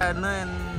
nên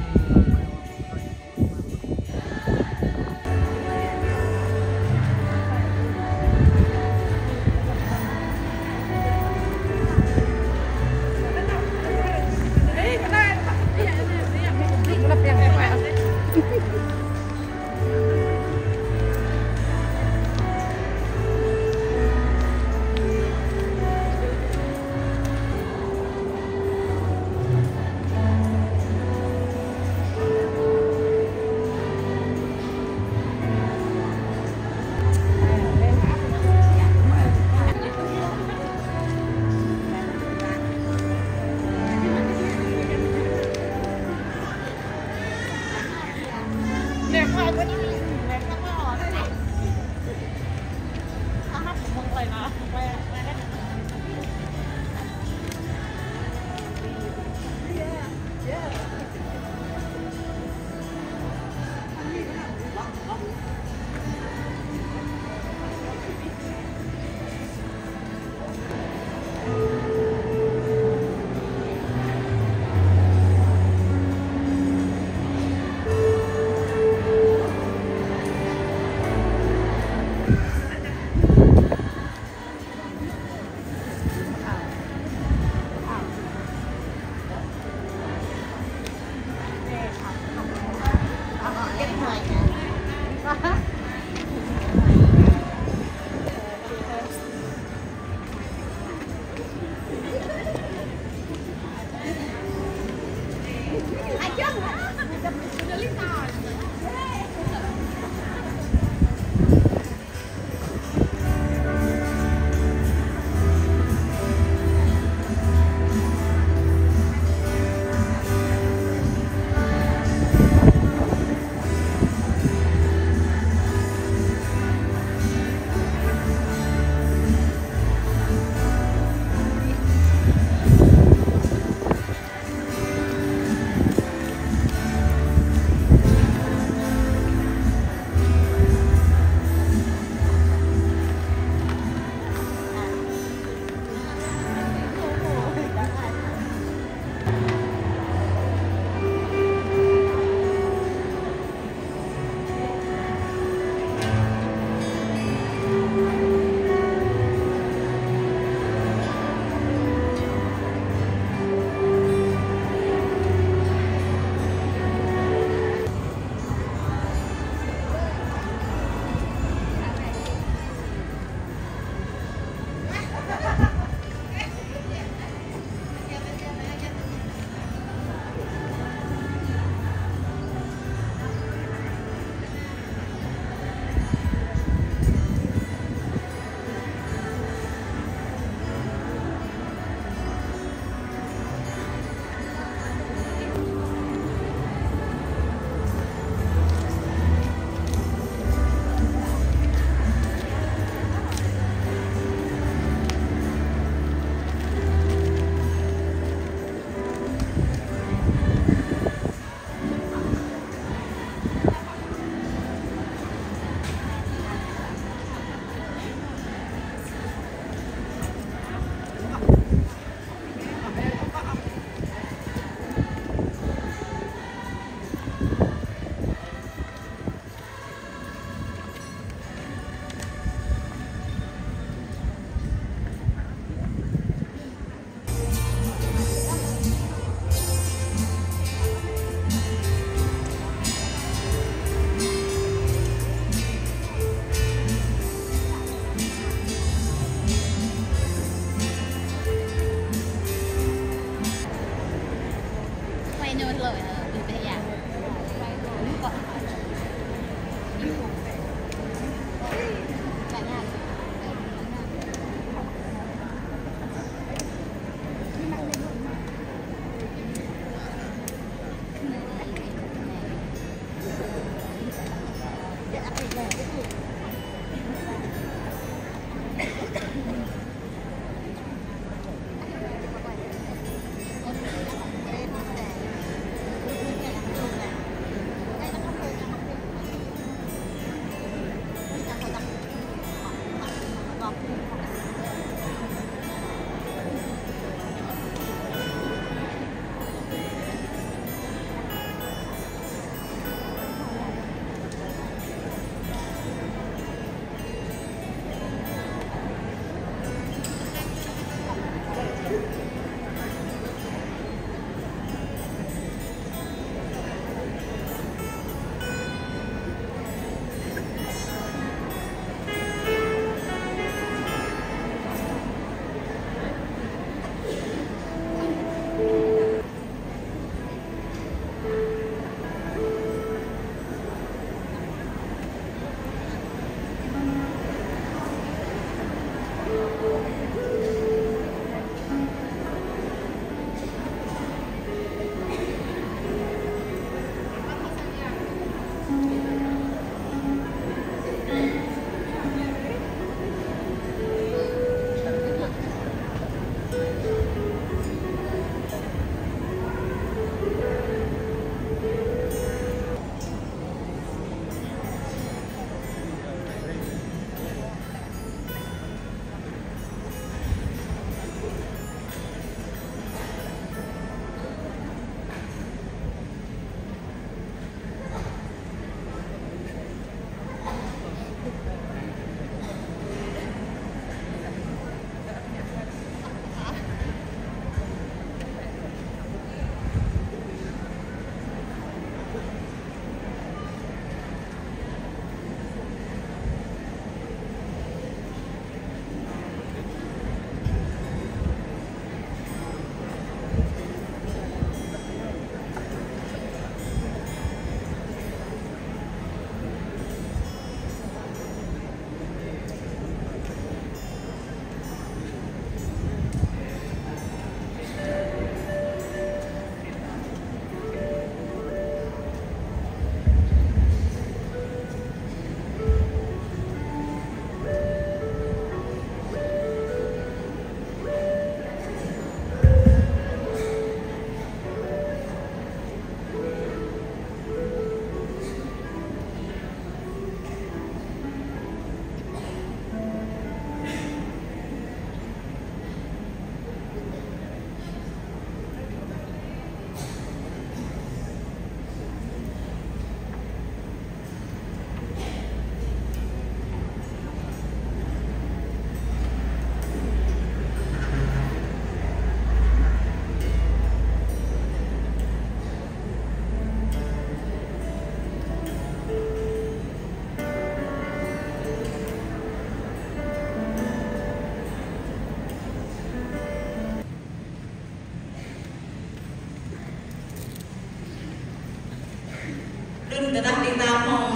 tetap kita mau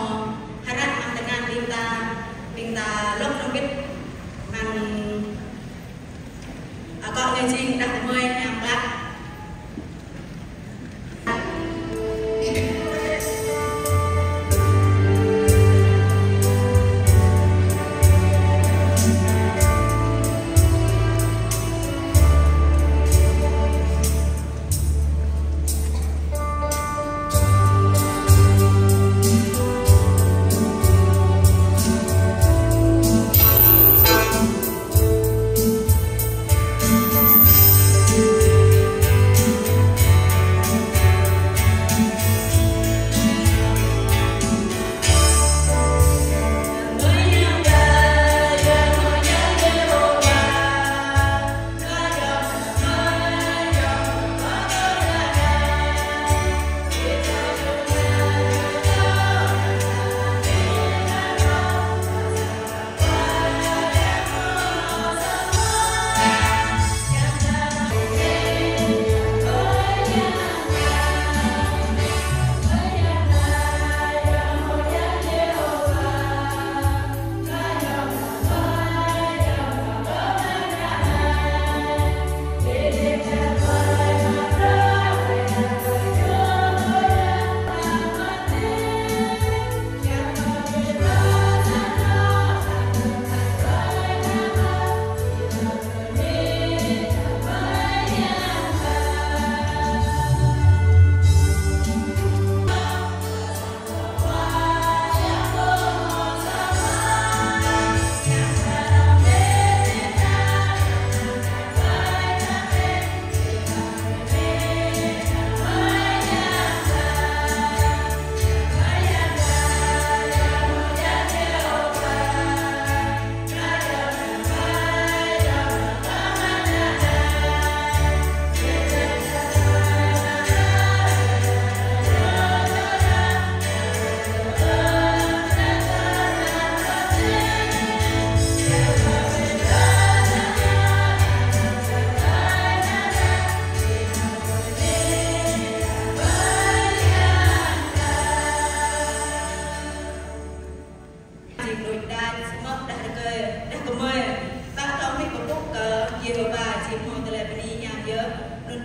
harap dengan kita lúc nó biết bằng con người chính đặt mời nhàng lắm.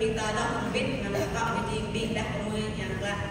Kita dah mengbit dengan kakak di pindah kemui yang lah.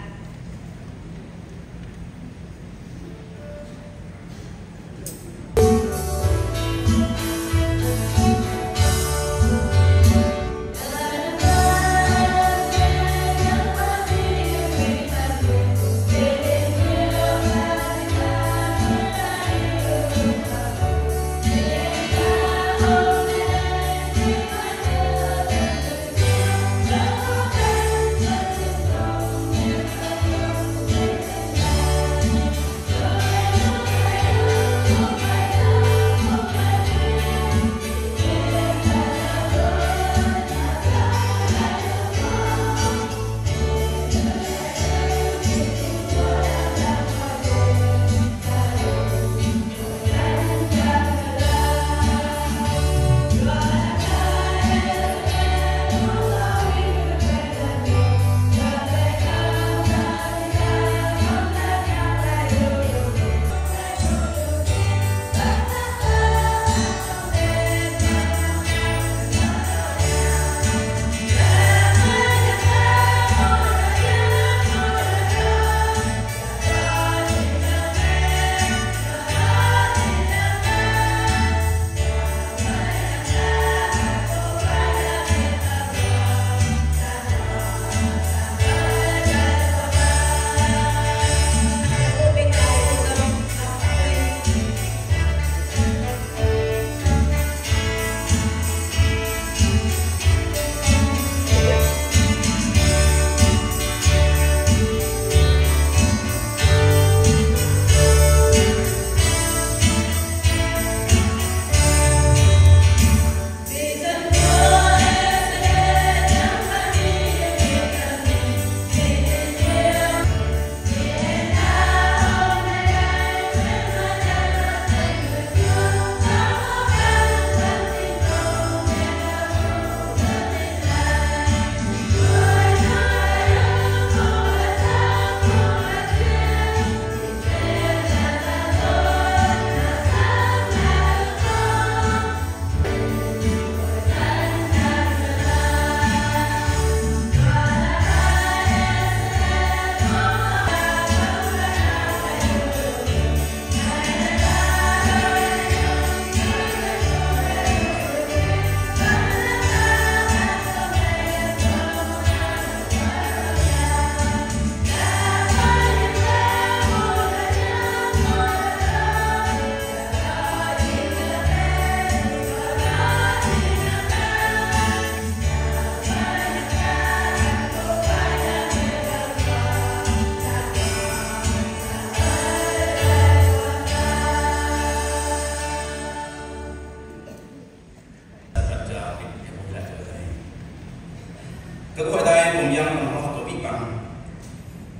Các hội đạiผมยังต้องhọcตัวปีบัง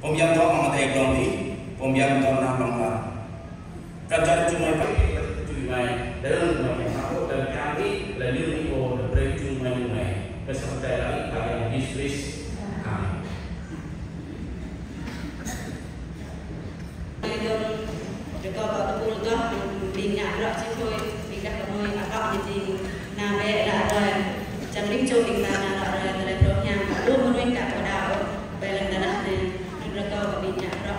ผมยังต้องมาแต่กลองนี้ผมยังต้องนำลงมาการจัดจุ่มไปจุ่มไปเดินมาอย่างเขาเดินการนี้และเรื่องนี้โอ้เรื่องจุ่มไปยังไงก็สนใจแล้วอีกอะไรดิสริสRồi có tập trung có mình nhạc rõ chứ thôi mình đặt vào môi có gì nào về là rồi chẳng linh cho mình là rồi là rồi nhà luôn muốn anh cả đào về lần này rồi có mình nhạc rõ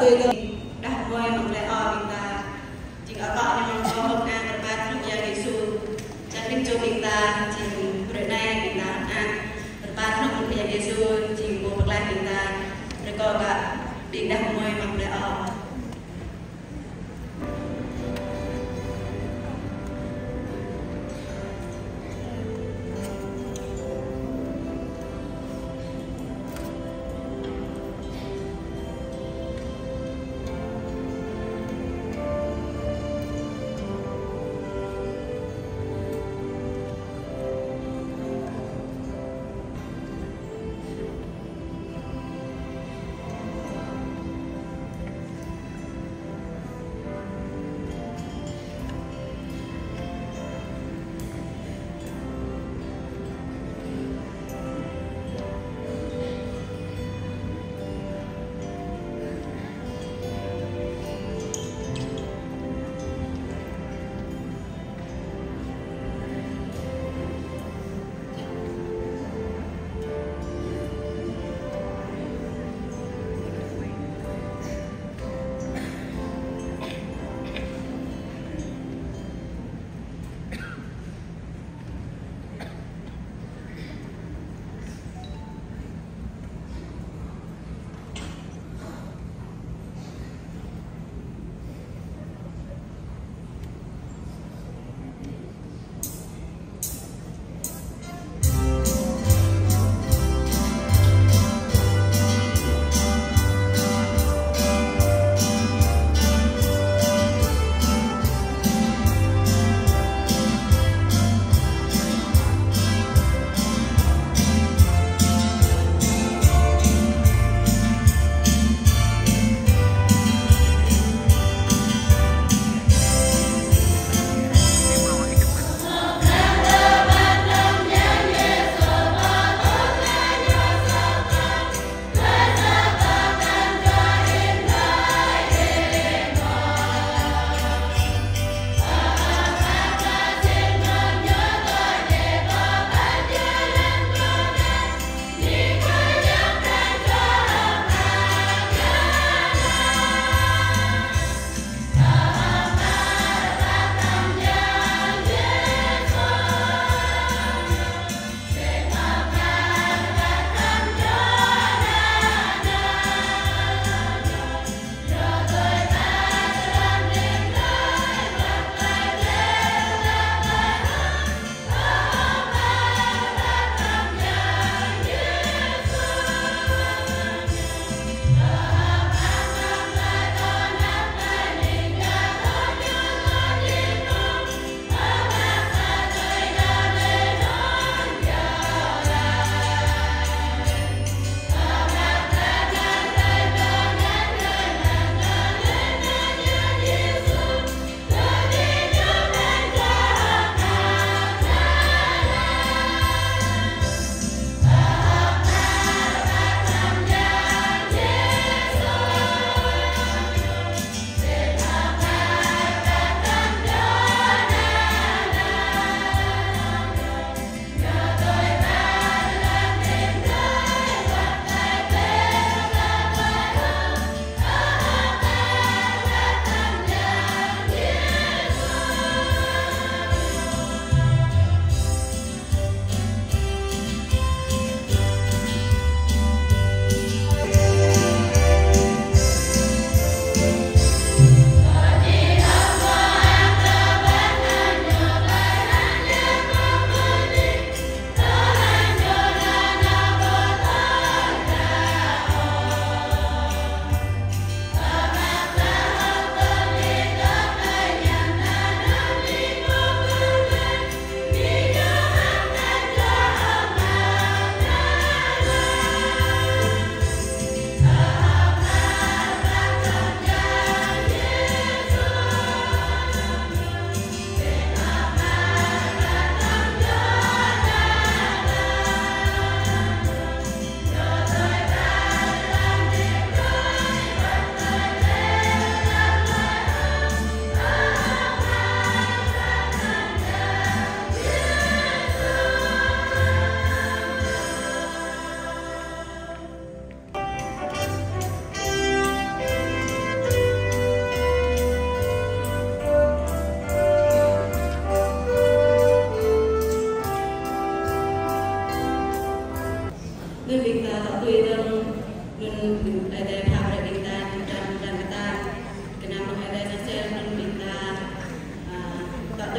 tôi đã ngồi một lẽ mình ta chỉ ở cọ nhưng mà có hôm nay là ba lúc giờ Giêsu chắc định cho mình ta chỉ bữa nay mình ta ăn ba lúc một giờ Giêsu chỉ một bậc lại mình ta rồi có cả mình đã ngồi một lẽ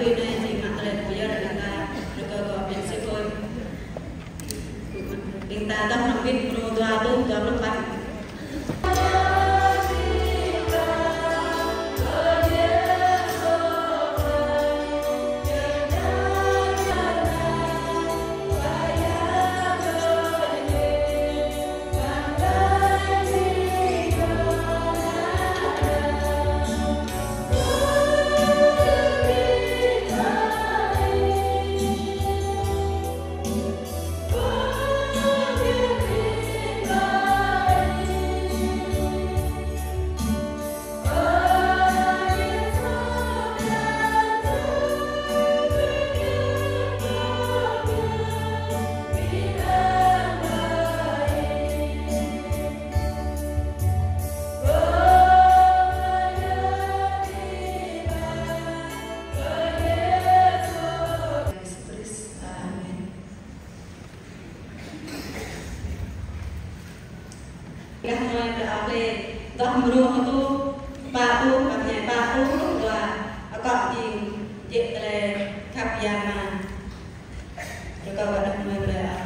tươi này thì mặt lên bây giờ là chúng ta được có việc sẽ thôi chúng ta đang làm việc pro toa tu toa lúc bắt các nơi đã về đón mùa tu ba tu và nhà ba tu và có gì dễ là khắp nhà mà cho các bạn nơi là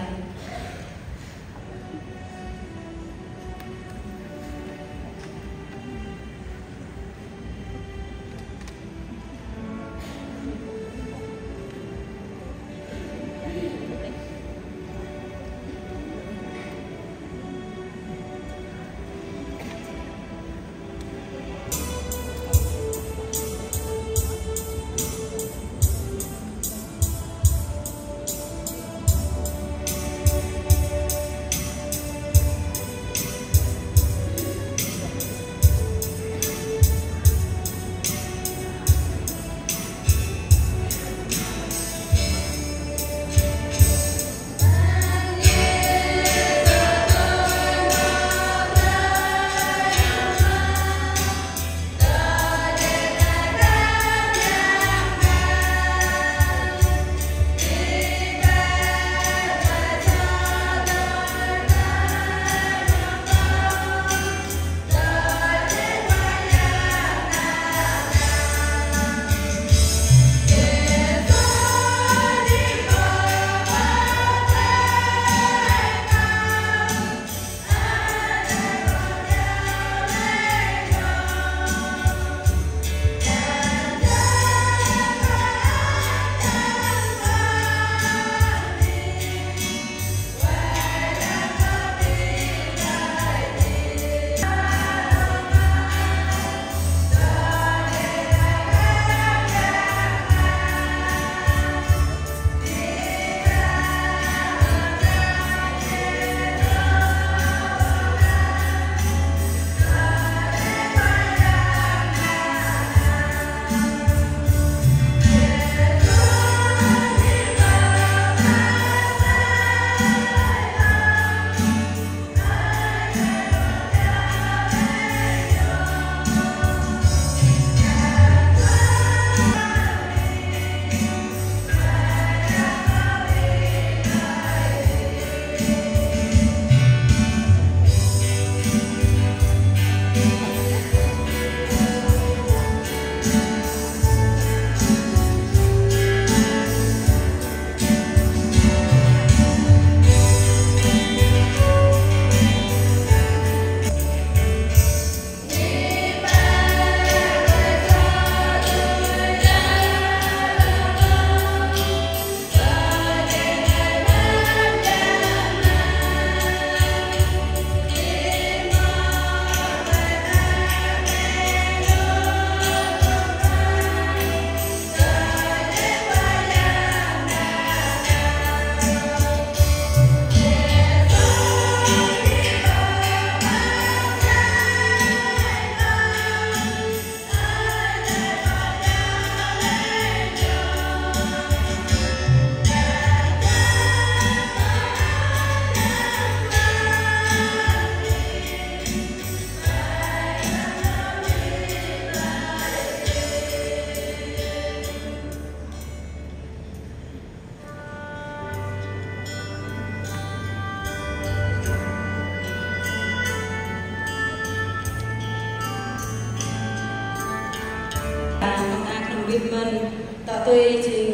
commitment tak tôi chỉ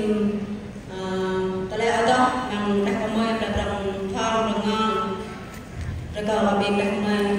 tại lẽ ở đó bằng đặc công mới là bằng thao bằng ngon rồi còn là việc đặc mới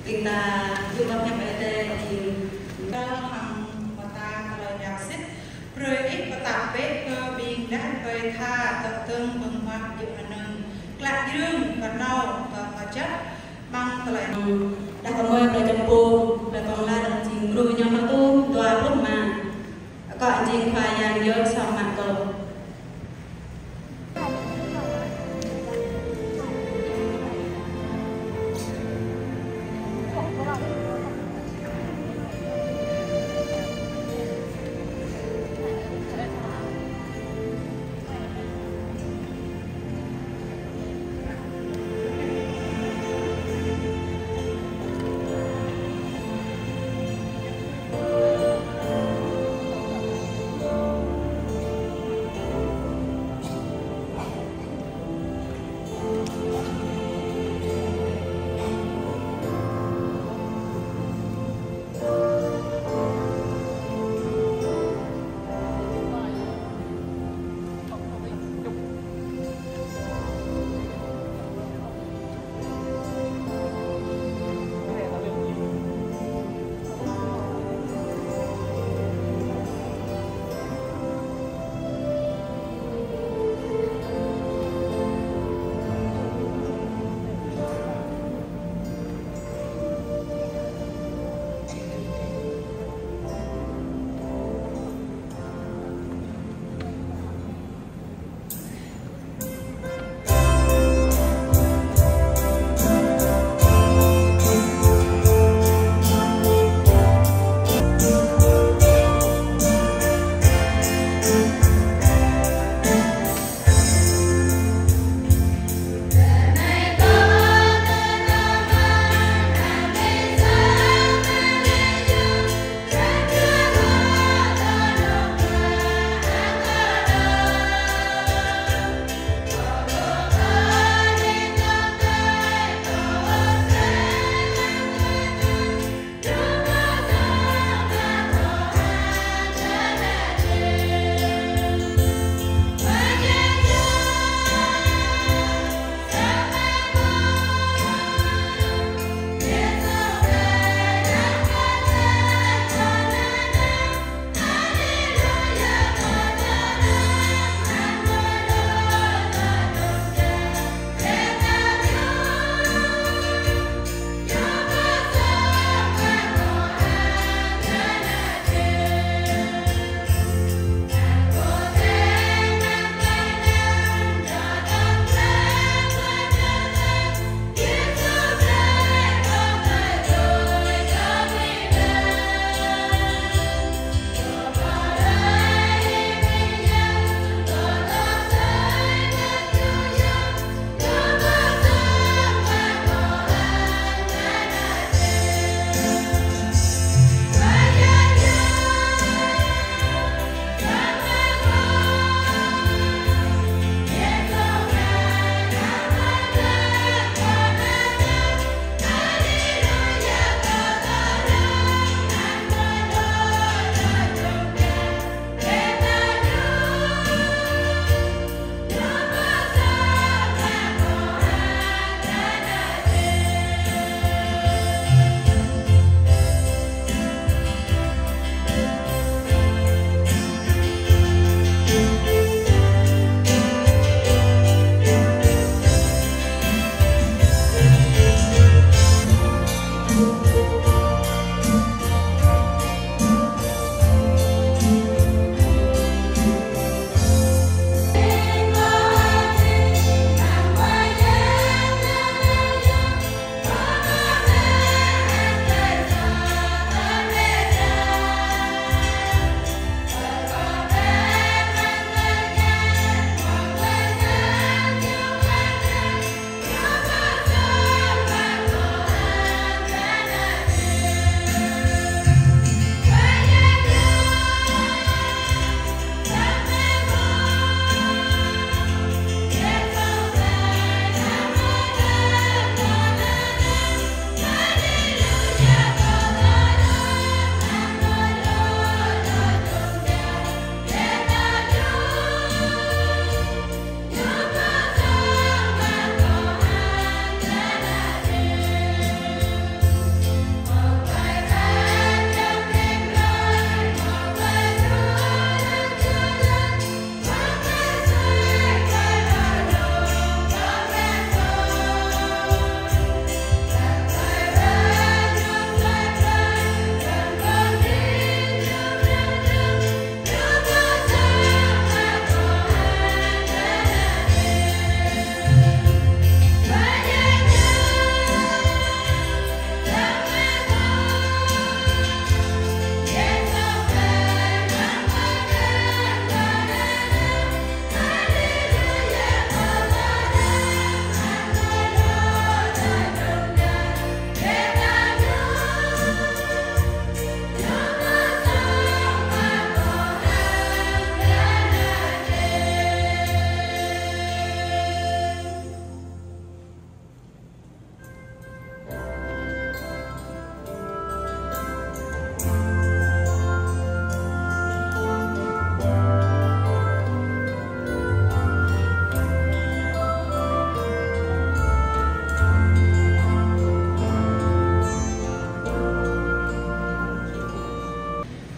kita juga nyampe di hang mata kalau jaksit proyek petape ke bingdah ke tha tertung bengmak juanan kelak jung kenal ke pajak bang telai dah kemoi berjemput bertolak jing ru nyam tu dua rumah kok jing yang yo sama kau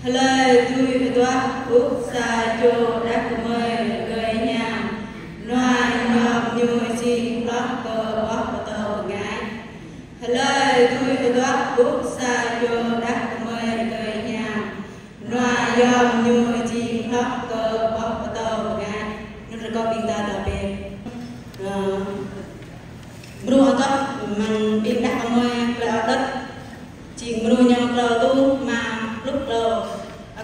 lời tôi toa úp xa chô đắc mời gây nhàng noai nhòm như chi lót cơ bóp tàu ngái lời tôi toa úp xa chô đắc mời gây nhàng noai nhòm như chi lót cơ bóp tàu ngái nó sẽ có bình ta đặc biệt mưa có mình biết đắc mời là đất chỉ mưa nhau lờ tu mà lúc lờ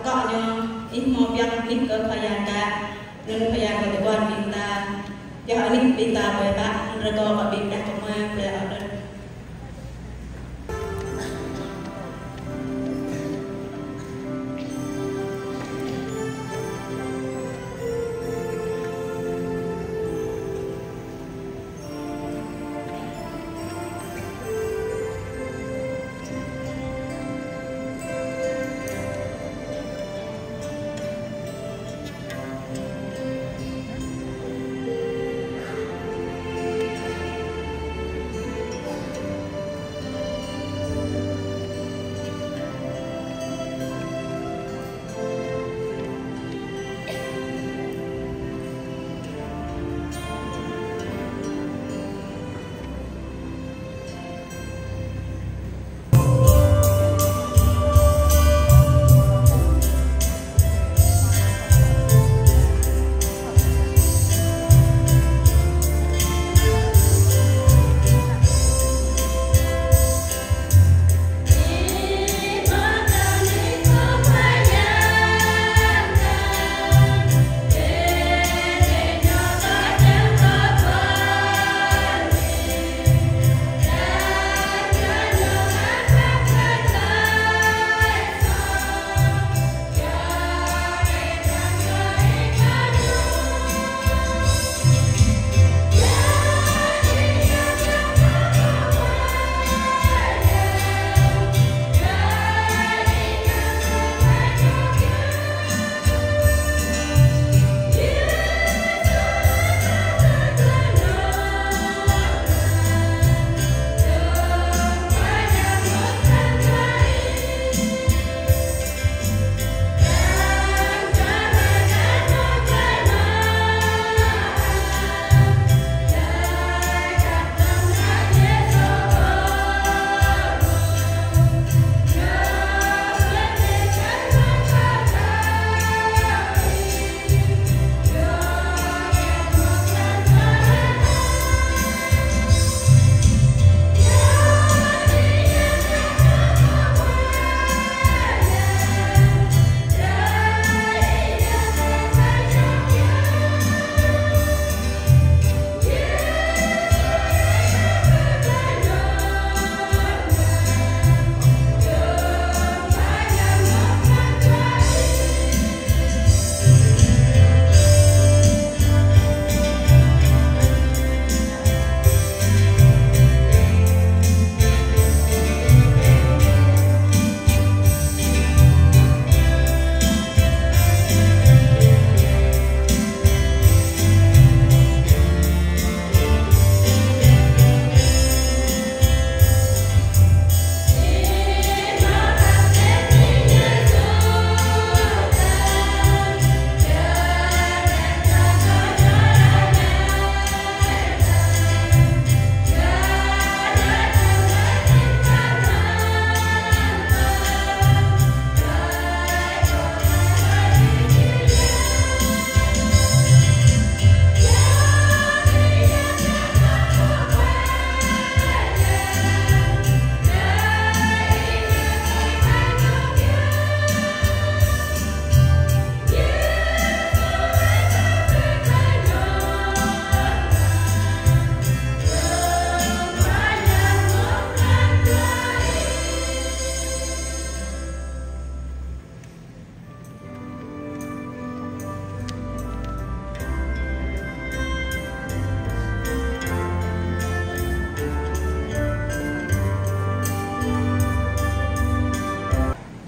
có nhau ít một yang ít cơ phải yang cả nên phải yang cái quan bình ta cho họ ít bình ta về bạn rồi có họ bình đắc mời là ở đây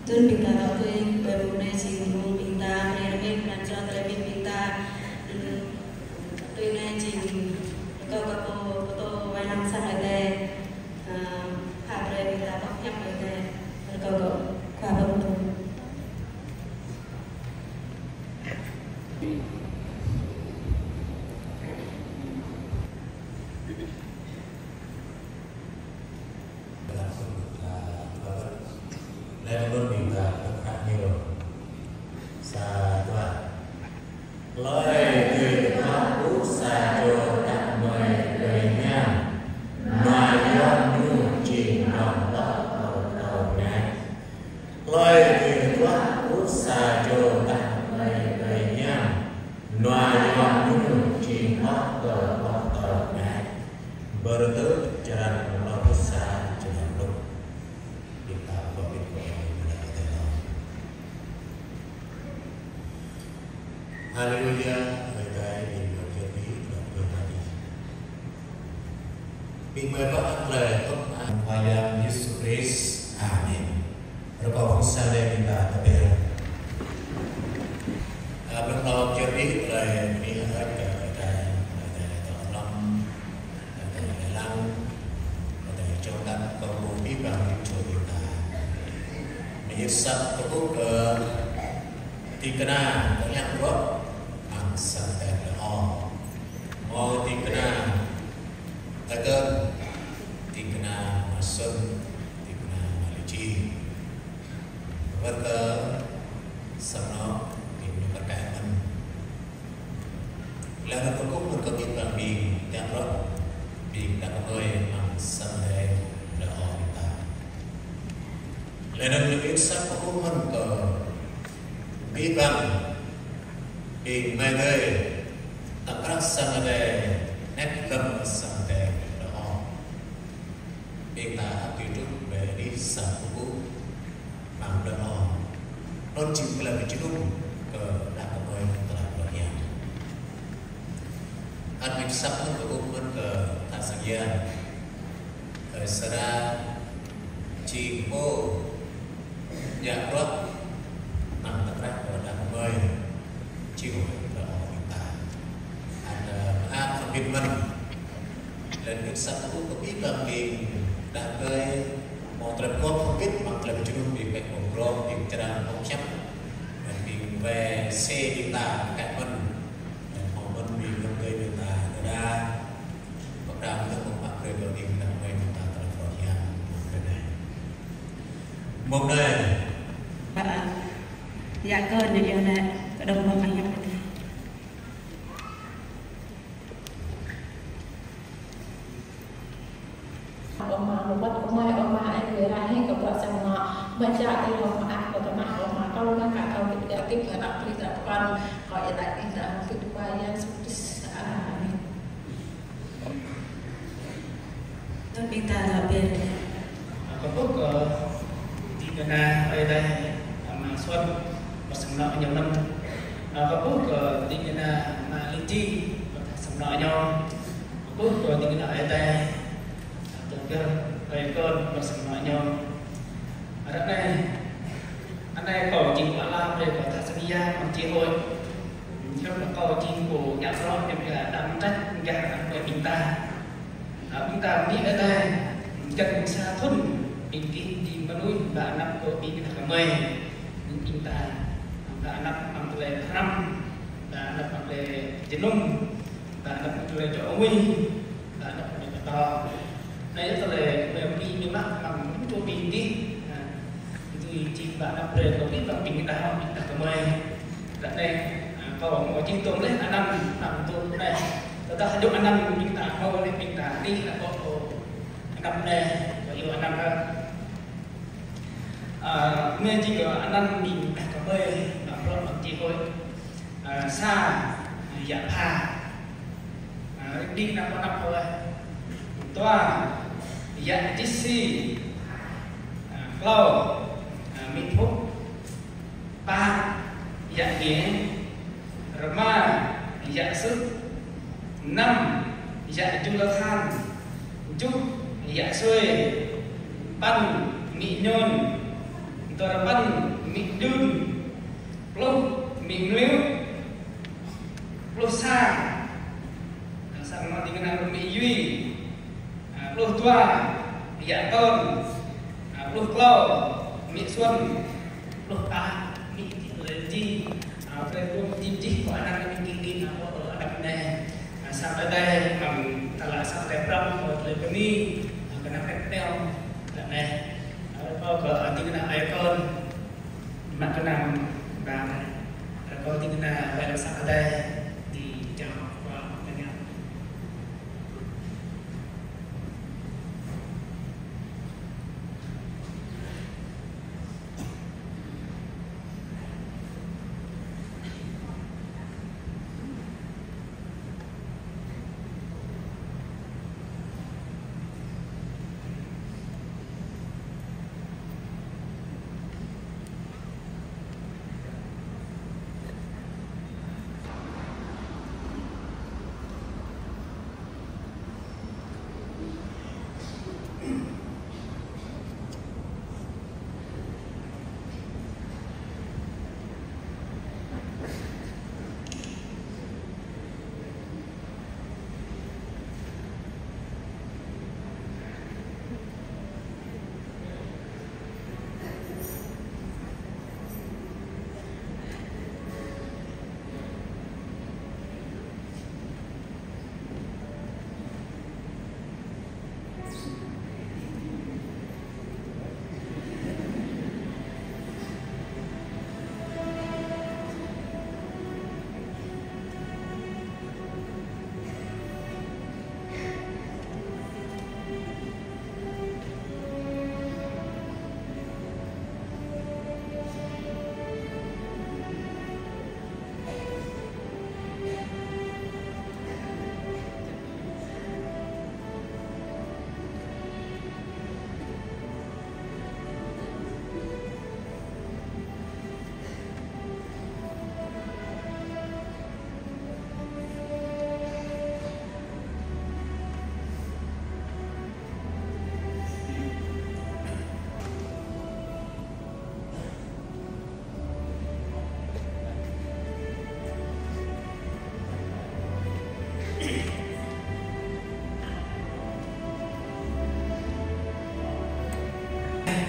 Tuân bình ta đạo quên bởi một này chỉ một bình ta này là bên làm cho tại bên bình ta tuy này chỉ có các cô vài năm sang lại đây hạ đây bình ta bóc nhắc lại đây có khoa bông lên luôn bị là rất khác nhiều xa đoạn lời từ pháp ú xa cho đặt mời lời nhang mà do nhu trình lòng đó đầu này lời từ pháp ú xa cho đặt mời lời nhang mà do nhu trình lòng đầu này bertu jalan Allah besar jalan lu kita covid Haleluya lời in vào chân lý và người hadi bình mời các bạn lời ông Tuhan Yesus Kristus amin berapa besar kita terbiar berdoa chân lý lời ini ada trong các câu bí bằng cho chúng ta mình sắp có bước tikana có nhắc rõ ang sang tên họ mau tikana ta cơn tikana masuk tikana malici vật sau đó thì mình có cái mình là nó cũng một câu chuyện bằng mình nhắc rõ mình đã có người sang đây là họ ta lên được biết sắc của mình cờ biết bằng đi mai đây tập rắc sang đây nét lâm sang đây là họ biết ta từ trước về đi sang của bằng đó họ nó chỉ là cái chữ đúng cờ đã có người ta làm được nhà anh biết sắc của mình cờ ta sang gia Sara Chico Dạ Rốt nằm tập rác ở đằng mơi chiều là họ hiện tại anh A không biết mình lên biết sắc của có biết là mình đã chơi một lần có không biết mặc lần chưa bị bệnh một rô bị cho đang không chấp mình về xe đi ta cạnh mình họ mình bị lần gây được ta đã bắt đầu được một bạn người đầu tiên là người ta tập vào nhà cái này một đời dạ cơn như vậy nè đồng bằng anh em ông mà anh người ra hay gặp vợ chồng họ bây giờ thì họ mà có tấm mặt họ mà câu nó cả câu thì đã tiếp là đọc thì đã quan hỏi tại thì đã tiếp qua gian tôi biết ta là biệt có phúc tikana ở đây mà xuân và sầm nọ nhiều năm có phúc tikana mà linh chi và sầm nọ nhau có phúc tikana ở đây về cơn và sầm nọ nhau ở đây anh đây cầu chính của Lam về của Tanzania còn chia thôi theo là cầu chính của nhà số em là đang trách cả đang về chúng ta nghĩ ở đây cần xa thuần mình đi mà nuôi đã năm của mình là mười chúng ta đã năm về năm đã năm về chiến nung đã năm về chỗ mình đã năm về to đây là về đi như mắt bằng chỗ mình đi thì chỉ đã năm về có biết bằng mình đã học mình là mười đã đây còn một chiến tồn lên năm tồn đây ta dùng anh năm chúng ta thôi để chúng ta đi là có năm đây và yêu anh năm hơn nên chỉ có anh năm mình có bơi làm rồi bằng chỉ thôi xa dạ pha đi năm có năm thôi toa dạ tisi lâu mình phúc ba dạ nghĩa rama dạ sức năm dạ chung là than chúc dạ xuôi ban mỹ nhôn tờ ban mỹ đương lúc mỹ liễu lúc xa sang nó thì cái nào mỹ duy lúc toa dạ tôn lúc lâu mỹ xuân lúc mỹ lên chi về luôn chi chi của anh em đi nào ở đập này sao tới đây bằng ta lại sao đẹp rong rồi lấy cái mi cái nắp đẹp đeo này có tiếng nào ai con mặt cái nằm và có tiếng nào phải làm sao ở đây thì cho vào cái nhau.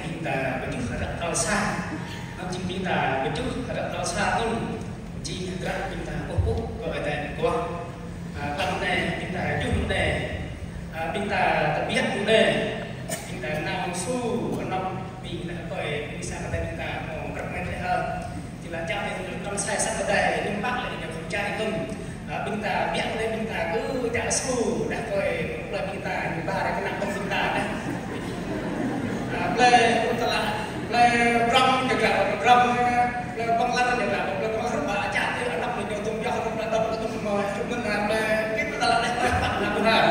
Kita begitu hadap kalsa, nanti kita begitu hadap kalsa tu, jika hadap kita pupuk ke ada kuah, tanah kita jum deh, kita terbiak deh, kita nafsu, nak kita koi bisa kata kita mau bermain deh, jika jangan itu kalsa sakadai, limpak lagi yang kerja itu, kita biak deh kita tu tak su, dah koi mulai kita ibarat kena kita deh. Le ram juga ram le penglaran juga le penglaran baca tu anak le tung jauh tung datang tung semua cuma le kita dalam dah dapat laporan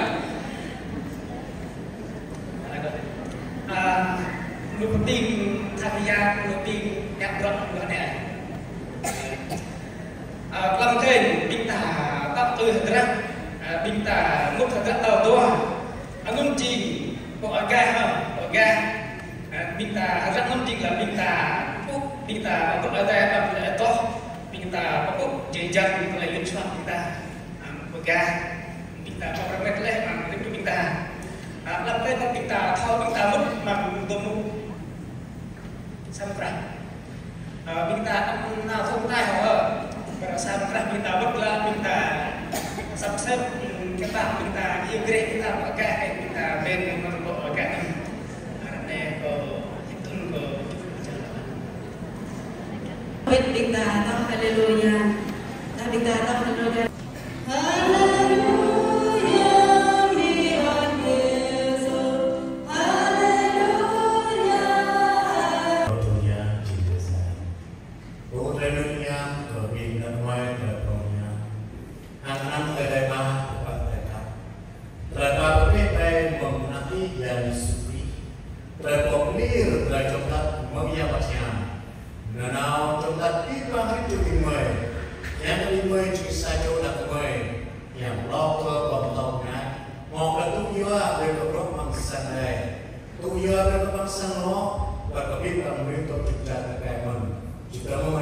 lu penting thamian lu penting yang ram juga ni làm kênh binta tap tu hadrat binta mut hadrat tau tua angun chi ko aga ha aga binta hadrat non jing là binta puk binta puk ada apa toh binta puk jejan kalau yun suam binta pegah binta peramet leh mang itu binta lapai non binta thau binta mut mang domu samprah binta na thong tai ho kalau samprah binta mut lah binta subsep kita binta igre kita pegah binta ben menurut pegah Binta tau haleluya, binta tau haleluya. Tu ia berkebangsaan lo, berkebit dan merintah juga terkait men. Jika mau